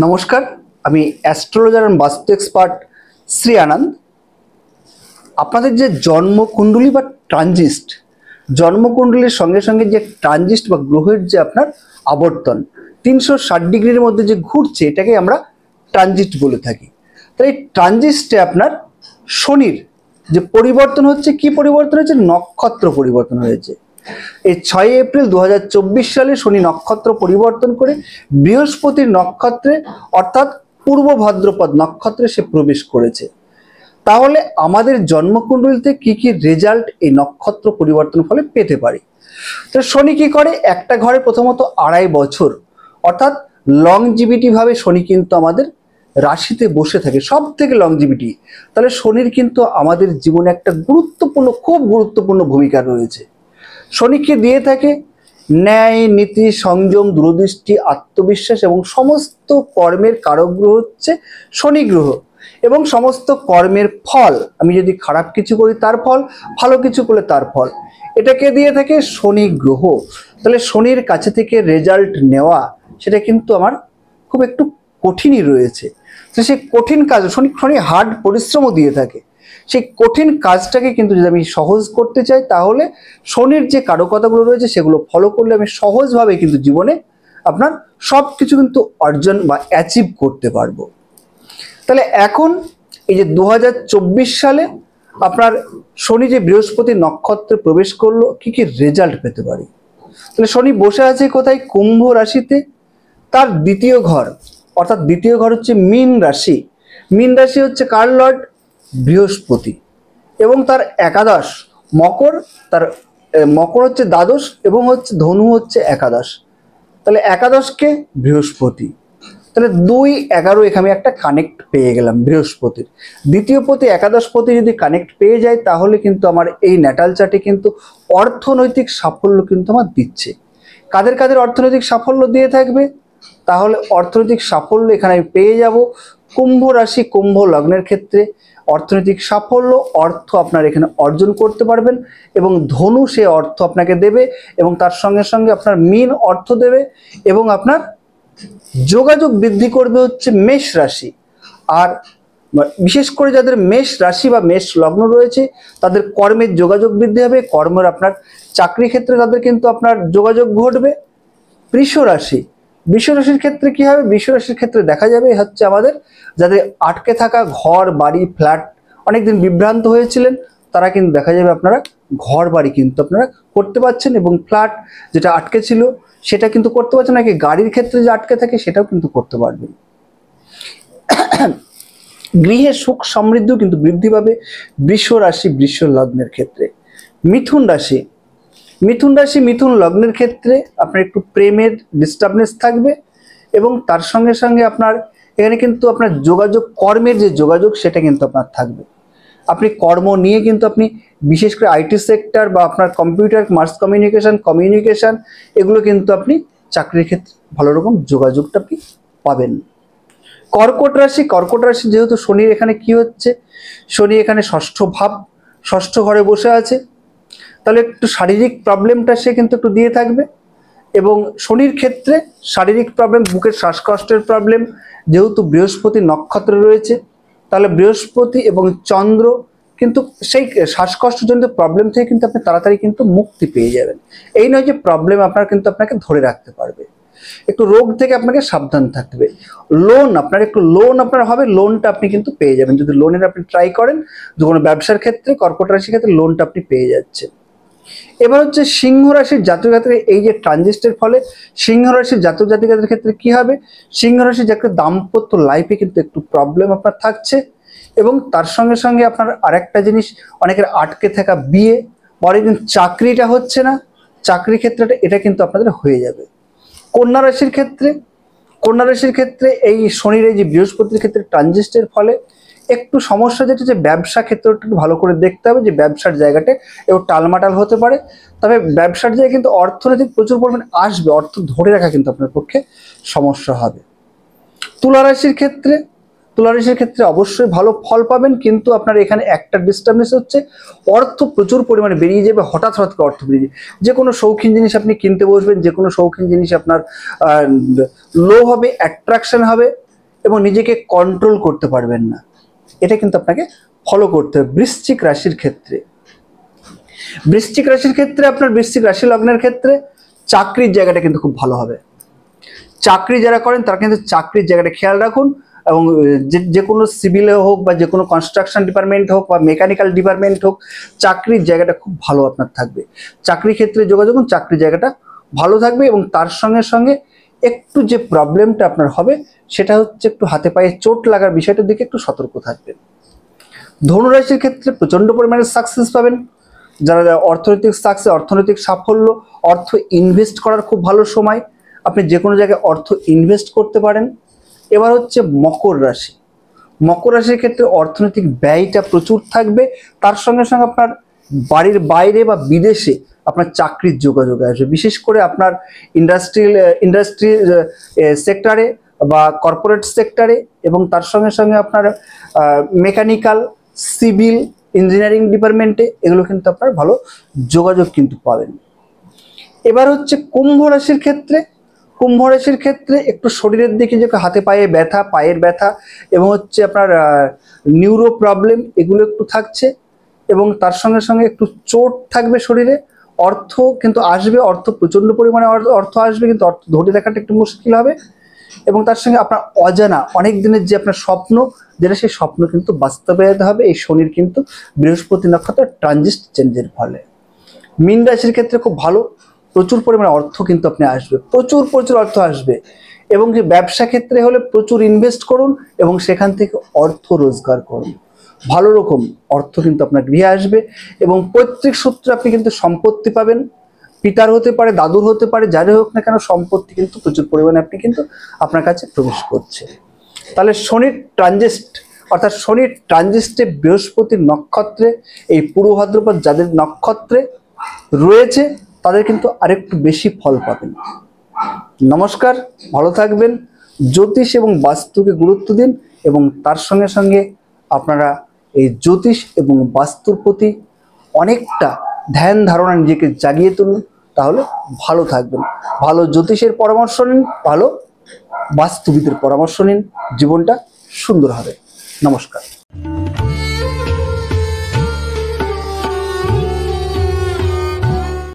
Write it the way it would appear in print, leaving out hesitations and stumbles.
নমস্কার, আমি astrologer and বাস্তু এক্সপার্ট শ্রী আনন্দ। আপনাদের যে জন্মকুণ্ডলী বা ট্রানজিস্ট, জন্মকুণ্ডলীর সঙ্গে সঙ্গে যে ট্রানজিস্ট বা গ্রহের যে আপনার আবর্তন 360 ডিগ্রির মধ্যে যে ঘুরছে, এটাকে আমরা ট্রানজিস্ট বলে থাকি। তাই এই ট্রানজিস্টে আপনার শনির যে পরিবর্তন হচ্ছে, কি পরিবর্তন হচ্ছে? নক্ষত্র পরিবর্তন হয়েছে। এই 6 এপ্রিল 2024 সালে শনি নক্ষত্র পরিবর্তন করে বৃহস্পতির নক্ষত্রে অর্থাৎ পূর্ব ভাদ্রপদ নক্ষত্রে সে প্রবেশ করেছে। তাহলে আমাদের জন্মকুণ্ডলিতে কি কি রেজাল্ট এই নক্ষত্র পরিবর্তন ফলে পেতে পারি? তো শনি কি করে? একটা ঘরে প্রথমত 2.5 বছর অর্থাৎ লংজিভিটি ভাবে শনি কিন্তু আমাদের রাশিতে বসে থাকে, সব থেকে লংজিভিটি। তাহলে শনির কিন্তু আমাদের জীবনে একটা গুরুত্বপূর্ণ, খুব গুরুত্বপূর্ণ ভূমিকা রয়েছে। শনিকে দিয়ে থাকে ন্যায়, নীতি, সংযম, দূরদৃষ্টি, আত্মবিশ্বাস এবং সমস্ত কর্মের কারক গ্রহ হচ্ছে শনি গ্রহ। এবং সমস্ত কর্মের ফল, আমি যদি খারাপ কিছু করি তার ফল, ভালো কিছু করলে তার ফল, এটাকে দিয়ে থাকে শনি গ্রহ। তাহলে শনির কাছে থেকে রেজাল্ট নেওয়া সেটা কিন্তু আমার খুব একটু কঠিনই রয়েছে। তো সেই কঠিন কাজ শনি হার্ড পরিশ্রমও দিয়ে থাকে। সেই কঠিন কাজটাকে কিন্তু যদি আমি সহজ করতে চাই, তাহলে শনির যে কারকতাগুলো রয়েছে সেগুলো ফলো করলে আমি সহজভাবে কিন্তু জীবনে আপনার সব কিছু কিন্তু অর্জন বা অ্যাচিভ করতে পারবো। তাহলে এখন এই যে 2024 সালে আপনার শনি যে বৃহস্পতি নক্ষত্রে প্রবেশ করলো, কি কি রেজাল্ট পেতে পারি? তাহলে শনি বসে আছে কোথায়? কুম্ভ রাশিতে। তার দ্বিতীয় ঘর অর্থাৎ দ্বিতীয় ঘর হচ্ছে মীন রাশি। মীন রাশি হচ্ছে কার লর্ড? বৃহস্পতি। এবং তার একাদশ মকর, তার মকর হচ্ছে দ্বাদশ এবং হচ্ছে ধনু হচ্ছে একাদশ। তাহলে একাদশকে বৃহস্পতি, তাহলে 2-11 এখানে একটা কানেক্ট পেয়ে গেলাম বৃহস্পতির। দ্বিতীয় পতি একাদশ পতি যদি কানেক্ট পেয়ে যায়, তাহলে কিন্তু আমার এই ন্যাটাল চার্টে কিন্তু অর্থনৈতিক সাফল্য কিন্তু আমার দিচ্ছে। কাদের কাদের অর্থনৈতিক সাফল্য দিয়ে থাকবে? তাহলে অর্থনৈতিক সাফল্য এখানে আমি পেয়ে যাব কুম্ভ রাশি, কুম্ভ লগ্নের ক্ষেত্রে অর্থনৈতিক সাফল্য, অর্থ আপনার এখানে অর্জন করতে পারবেন। এবং ধনু সে অর্থ আপনাকে দেবে এবং তার সঙ্গে সঙ্গে আপনার মীন অর্থ দেবে। এবং আপনার যোগাযোগ বৃদ্ধি করবে হচ্ছে মেষ রাশি। আর বিশেষ করে যাদের মেষ রাশি বা মেষ লগ্ন রয়েছে, তাদের কর্মের যোগাযোগ বৃদ্ধি হবে। কর্মের আপনার চাকরি ক্ষেত্রে তাদের কিন্তু আপনার যোগাযোগ ঘটবে। বৃষ রাশি, বৃষ রাশির ক্ষেত্রে কি হবে? বৃষ রাশির ক্ষেত্রে দেখা যাবে হচ্ছে আমাদের যাদের আটকে থাকা ঘর বাড়ি ফ্ল্যাট, অনেকদিন বিভ্রান্ত হয়েছিলেন, তারা কিন্তু দেখা যাবে আপনারা ঘর বাড়ি কিন্তু আপনারা করতে পারছেন। এবং ফ্ল্যাট যেটা আটকে ছিল সেটা কিন্তু করতে পারছেন, নাকি গাড়ির ক্ষেত্রে যে আটকে থাকে সেটাও কিন্তু করতে পারবেন। গৃহে সুখ সমৃদ্ধি কিন্তু বৃদ্ধি পাবে বৃষ রাশি বৃষ লগ্নের ক্ষেত্রে। মিথুন রাশি, মিথুন রাশি মিথুন লগ্নের ক্ষেত্রে আপনার একটু প্রেমের ডিস্টার্বনেস থাকবে। এবং তার সঙ্গে সঙ্গে আপনার এখানে কিন্তু আপনার যোগাযোগ, কর্মের যে যোগাযোগ সেটা কিন্তু আপনার থাকবে। আপনি কর্ম নিয়ে কিন্তু আপনি বিশেষ করে আইটি সেক্টর বা আপনার কম্পিউটার, মাস কমিউনিকেশন এগুলো কিন্তু আপনি চাকরির ক্ষেত্রে ভালো রকম যোগাযোগটা আপনি পাবেন। কর্কট রাশি, কর্কট রাশি যেহেতু শনির এখানে কি হচ্ছে, শনি এখানে ষষ্ঠ ভাব, ষষ্ঠ ঘরে বসে আছে, তাহলে একটু শারীরিক প্রবলেমটা সে কিন্তু একটু দিয়ে থাকবে। এবং শনির ক্ষেত্রে শারীরিক প্রবলেম, বুকের শ্বাসকষ্টের প্রবলেম, যেহেতু বৃহস্পতি নক্ষত্রে রয়েছে, তাহলে বৃহস্পতি এবং চন্দ্র কিন্তু সেই শ্বাসকষ্টজনিত প্রবলেম থেকে কিন্তু আপনি তাড়াতাড়ি কিন্তু মুক্তি পেয়ে যাবেন। এই নয় যে প্রবলেম আপনার কিন্তু আপনাকে ধরে রাখতে পারবে, একটু রোগ থেকে আপনাকে সাবধান থাকবে। লোন আপনার একটু লোন আপনার হবে, লোনটা আপনি কিন্তু পেয়ে যাবেন যদি লোনের আপনি ট্রাই করেন। যে কোনো ব্যবসার ক্ষেত্রে, কর্কট রাশির ক্ষেত্রে লোনটা আপনি পেয়ে যাচ্ছেন। এবার হচ্ছে সিংহ রাশির জাতক জাতিকা, এই যে ট্রানজিস্টের ফলে সিংহ রাশির জাতক জাতিকাদের ক্ষেত্রে কি হবে? সিংহ রাশির যাকে দাম্পত্য লাইফে কিন্তু একটু প্রবলেম আপনার থাকছে। এবং তার সঙ্গে সঙ্গে আপনার আরেকটা জিনিস, অনেকের আটকে থাকা বিয়ে বা অনেকদিন চাকরিটা হচ্ছে না, চাকরি ক্ষেত্রটা এটা কিন্তু আপনাদের হয়ে যাবে। কন্যা রাশির ক্ষেত্রে, কন্যা রাশির ক্ষেত্রে এই শনির এই যে বৃহস্পতির ক্ষেত্রে ট্রানজিস্টের ফলে একটু সমস্যা, যেটা যে ব্যবসা ক্ষেত্রটা একটু ভালো করে দেখতে হবে, যে ব্যবসার জায়গাটা একটু টালমাটাল হতে পারে। তবে ব্যবসার জায়গায় কিন্তু অর্থনৈতিক প্রচুর পরিমাণে আসবে, অর্থ ধরে রাখা কিন্তু আপনার পক্ষে সমস্যা হবে। তুলা রাশির ক্ষেত্রে, তুলা রাশির ক্ষেত্রে অবশ্যই ভালো ফল পাবেন, কিন্তু আপনার এখানে একটা ডিস্টার্বেন্স হচ্ছে, অর্থ প্রচুর পরিমাণে বেরিয়ে যাবে, হঠাৎ হঠাৎ করে অর্থ বেরিয়ে যাবে। যে কোনো শৌখিন জিনিস আপনি কিনতে বসবেন, যে কোনো শৌখিন জিনিস আপনার লো হবে, অ্যাট্রাকশন হবে। এবং নিজেকে কন্ট্রোল করতে পারবেন না। এটা কিন্তু আপনাকে ফলো করতে হবে। বৃশ্চিক রাশির ক্ষেত্রে, বৃশ্চিক রাশির ক্ষেত্রে আপনার বৃশ্চিক রাশি লগ্নের ক্ষেত্রে চাকরির জায়গাটা কিন্তু খুব ভালো হবে। চাকরি যারা করেন তারা কিন্তু চাকরির জায়গাটা খেয়াল রাখুন, এবং যে কোনো সিভিলে হোক বা যে কোনো কনস্ট্রাকশন ডিপার্টমেন্ট হোক বা মেকানিক্যাল ডিপার্টমেন্ট হোক, চাকরির জায়গাটা খুব ভালো আপনার থাকবে। চাকরির ক্ষেত্রে যোগাযোগ, চাকরির জায়গাটা ভালো থাকবে। এবং তার সঙ্গে সঙ্গে একটু যে প্রবলেমটা আপনার হবে সেটা হচ্ছে একটু হাতে পায়ে চোট লাগার বিষয়টার দিকে একটু সতর্ক থাকবেন। ধনুরাশির ক্ষেত্রে প্রচন্ড পরিমাণে সাকসেস পাবেন। যারা অর্থনৈতিক সাকসেস, অর্থনৈতিক সাফল্য, অর্থ ইনভেস্ট করার খুব ভালো সময়, আপনি যে কোনো জায়গায় অর্থ ইনভেস্ট করতে পারেন। এবার হচ্ছে মকর রাশি। মকর রাশির ক্ষেত্রে অর্থনৈতিক ব্যয়টা প্রচুর থাকবে। তার সঙ্গে সঙ্গে আপনার বাড়ির বাইরে বা বিদেশে আপনার চাকরির যোগাযোগ আসবে, বিশেষ করে আপনার ইন্ডাস্ট্রি সেক্টরে বা কর্পোরেট সেক্টরে, এবং তার সঙ্গে সঙ্গে আপনার মেকানিক্যাল, সিভিল, ইঞ্জিনিয়ারিং ডিপার্টমেন্টে, এগুলো কিন্তু আপনার ভালো যোগাযোগ কিন্তু পাবেন। এবার হচ্ছে কুম্ভ রাশির ক্ষেত্রে। কুম্ভ রাশির ক্ষেত্রে একটু শরীরের দিকে, যে হাতে পায়ে ব্যথা, পায়ের ব্যথা এবং হচ্ছে আপনার নিউরো প্রবলেম, এগুলো একটু থাকছে। এবং তার সঙ্গে সঙ্গে একটু চোট থাকবে শরীরে। অর্থ কিন্তু আসবে, অর্থ প্রচন্ড পরিমাণে অর্থ আসবে, কিন্তু অর্থ ধরে রাখাটা একটু মুশকিল হবে। এবং তার সঙ্গে আপনার অজানা অনেক দিনের যে আপনার স্বপ্ন, যেটা সেই স্বপ্ন কিন্তু বাস্তবায়িত হবে এই শনির কিন্তু বৃহস্পতি নক্ষত্র ট্রানজিট চেঞ্জের ফলে। মীন রাশির ক্ষেত্রে খুব ভালো, প্রচুর পরিমাণে অর্থ কিন্তু আপনি আসবে, প্রচুর অর্থ আসবে। এবং যে ব্যবসা ক্ষেত্রে হলে প্রচুর ইনভেস্ট করুন এবং সেখান থেকে অর্থ রোজগার করুন। ভালো রকম অর্থ কিন্তু আপনার গৃহে আসবে। এবং পৈতৃক সূত্রে আপনি কিন্তু সম্পত্তি পাবেন, পিতার হতে পারে, দাদুর হতে পারে, যারই হোক না কেন, সম্পত্তি কিন্তু প্রচুর পরিমাণে আপনি কিন্তু আপনার কাছে প্রবেশ করছে। তাহলে শনির ট্রানজিট, অর্থাৎ শনির ট্রানজিটে বৃহস্পতির নক্ষত্রে, এই পূর্ব ভাদ্রপদ যাদের নক্ষত্রে রয়েছে তাদের কিন্তু আরেকটু বেশি ফল পাবেন। নমস্কার, ভালো থাকবেন। জ্যোতিষ এবং বাস্তুকে গুরুত্ব দিন, এবং তার সঙ্গে সঙ্গে আপনারা এই জ্যোতিষ এবং বাস্তুর প্রতি অনেকটা ধ্যান ধারণা নিজেকে জাগিয়ে তুলুন, তাহলে ভালো থাকবেন। ভালো জ্যোতিষের পরামর্শ নিন, ভালো বাস্তুবিদের পরামর্শ নিন, জীবনটা সুন্দর হবে। নমস্কার।